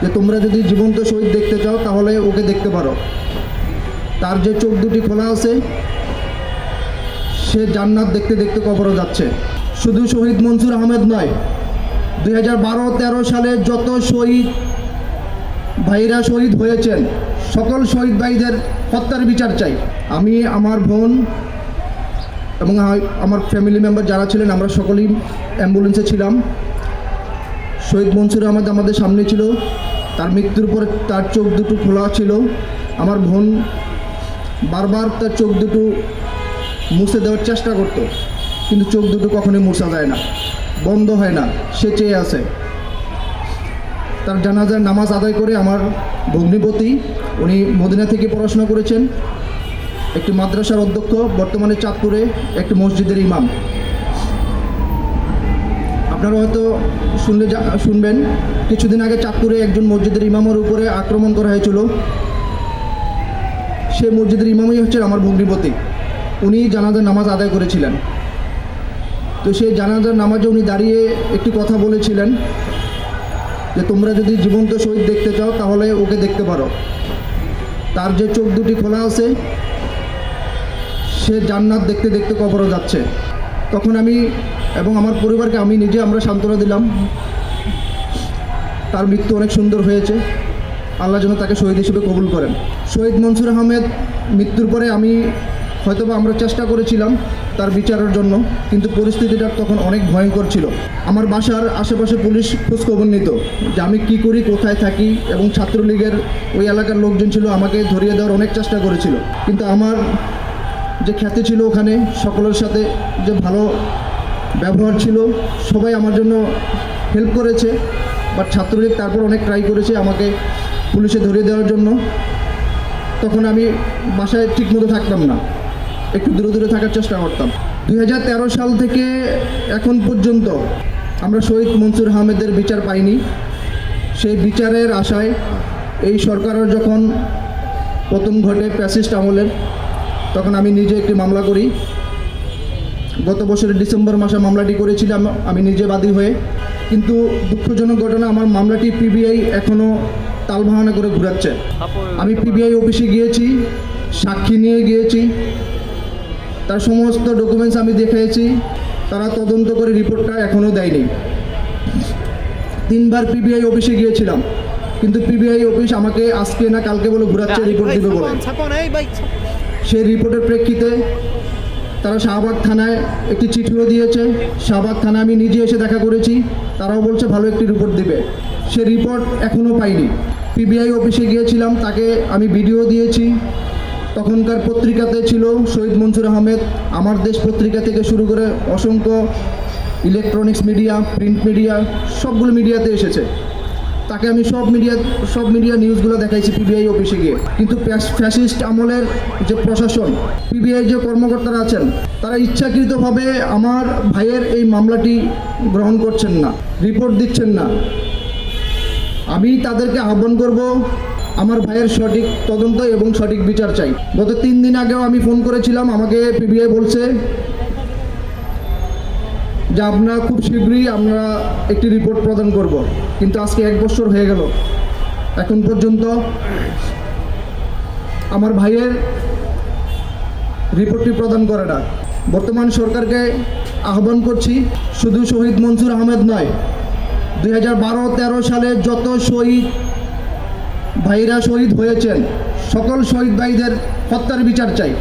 যে তোমরা যদি জীবন্ত শহীদ দেখতে চাও তাহলে ওকে দেখতে পারো। তার যে চোখ দুটি খোলা আছে, সে জান্নাত দেখতে দেখতে কবরে যাচ্ছে। শুধু শহীদ মনসুর আহমেদ নয়, 2012-13 সালে যত শহীদ ভাইরা শহীদ হয়েছেন, সকল শহীদ ভাইদের হত্যার বিচার চাই। আমি, আমার বোন এবং আমার ফ্যামিলি মেম্বার যারা ছিলেন, আমরা সকলেই অ্যাম্বুলেন্সে ছিলাম। শহীদ মনসুর আহমেদ আমাদের সামনে ছিল, তার মৃত্যুর পরে তার চোখ দুটো খোলা ছিল। আমার বোন বারবার তার চোখ দুটো মুছে দেওয়ার চেষ্টা করতো, কিন্তু চোখ দুটো কখনোই মুছা যায় না, বন্ধ হয় না, সে চেয়ে আছে। তার জানাজার নামাজ আদায় করে আমার ভগ্নিপতি, উনি মদিনা থেকে পড়াশোনা করেছেন, একটি মাদ্রাসার অধ্যক্ষ, বর্তমানে চাঁদপুরে একটি মসজিদের ইমাম। আপনারা হয়তো শুনবেন কিছুদিন আগে চাঁদপুরে একজন মসজিদের ইমামের উপরে আক্রমণ করা হয়েছিল। সে মসজিদের ইমামই হচ্ছেন আমার ভগ্নিপতি। উনি জানাজার নামাজ আদায় করেছিলেন। তো সেই জানাজার নামাজে উনি দাঁড়িয়ে একটি কথা বলেছিলেন যে তোমরা যদি জীবন্ত শহীদ দেখতে চাও তাহলে ওকে দেখতে পারো। তার যে চোখ দুটি খোলা আছে, সে জান্নাত দেখতে দেখতে কবরে যাচ্ছে। তখন আমি এবং আমার পরিবারকে আমরা সান্ত্বনা দিলাম, তার মৃত্যু অনেক সুন্দর হয়েছে, আল্লাহ যেন তাকে শহীদ হিসেবে কবুল করেন। শহীদ মনসুর আহমেদ মৃত্যুর পরে আমরা চেষ্টা করেছিলাম তার বিচারের জন্য, কিন্তু পরিস্থিতিটা তখন অনেক ভয়ঙ্কর ছিল। আমার বাসার আশেপাশে পুলিশ খোঁজখবর নিত যে আমি কী করি, কোথায় থাকি, এবং ছাত্রলীগের ওই এলাকার লোকজন ছিল, আমাকে ধরিয়ে দেওয়ার অনেক চেষ্টা করেছিল। কিন্তু আমার যে খ্যাতি ছিল ওখানে, সকলের সাথে যে ভালো ব্যবহার ছিল, সবাই আমার জন্য হেল্প করেছে। বাট ছাত্রলীগ তারপর অনেক ট্রাই করেছে আমাকে পুলিশে ধরিয়ে দেওয়ার জন্য। তখন আমি বাসায় ঠিকমতো থাকতাম না, একটু দূরে দূরে থাকার চেষ্টা করতাম। 2013 সাল থেকে এখন পর্যন্ত আমরা শহীদ মনসুর আহমেদের বিচার পাইনি। সেই বিচারের আশায় এই সরকারের যখন পতন ঘটে ফ্যাসিস্ট আমলের, তখন আমি নিজে একটি মামলা করি। গত বছরের ডিসেম্বর মাসে মামলাটি করেছিলাম আমি নিজে বাদী হয়ে। কিন্তু দুঃখজনক ঘটনা, আমার মামলাটি পিবিআই এখনও তালবাহানা করে ঘুরাচ্ছে। আমি পিবিআই অফিসে গিয়েছি, সাক্ষী নিয়ে গিয়েছি, তার সমস্ত ডকুমেন্টস আমি দেখিয়েছি, তারা তদন্ত করে রিপোর্টটা এখনও দেয়নি। 3 বার পিবিআই অফিসে গিয়েছিলাম, কিন্তু পিবিআই অফিস আমাকে আজকে না কালকে বলে ঘুরাচ্ছে রিপোর্ট দিবে বলে। সেই রিপোর্টের প্রেক্ষিতে তারা শাহবাগ থানায় একটি চিঠিও দিয়েছে। শাহবাগ থানায় আমি নিজে এসে দেখা করেছি, তারাও বলছে ভালো একটি রিপোর্ট দিবে। সে রিপোর্ট এখনও পাইনি। পিবিআই অফিসে গিয়েছিলাম, তাকে আমি ভিডিও দিয়েছি। তখনকার পত্রিকাতে ছিল শহীদ মনসুর আহমেদ, আমার দেশ পত্রিকা থেকে শুরু করে অসংখ্য ইলেকট্রনিক্স মিডিয়া, প্রিন্ট মিডিয়া, সবগুলো মিডিয়াতে এসেছে। তাকে আমি সব মিডিয়া নিউজগুলো দেখাইছি পিবিআই অফিসে গিয়ে। কিন্তু ফ্যাসিস্ট আমলের যে প্রশাসন, পিবিআই যে কর্মকর্তারা আছেন, তারা ইচ্ছাকৃতভাবে আমার ভাইয়ের এই মামলাটি গ্রহণ করছেন না, রিপোর্ট দিচ্ছেন না। আমি তাদেরকে আহ্বান করব, আমার ভাইয়ের সঠিক তদন্ত এবং সঠিক বিচার চাই। গত 3 দিন আগেও আমি ফোন করেছিলাম, আমাকে পিবিআই বলছে যে আমরা খুব শীঘ্রই একটি রিপোর্ট প্রদান করব। কিন্তু আজকে 1 বছর হয়ে গেল, এখন পর্যন্ত আমার ভাইয়ের রিপোর্টটি প্রদান করে না। বর্তমান সরকারকে আহ্বান করছি, শুধু শহীদ মনসুর আহমেদ নয়, 2012-13 সালে যত শহীদ ভাইরা শহীদ হয়েছেন, সকল শহীদ ভাইদের হত্যার বিচার চাই।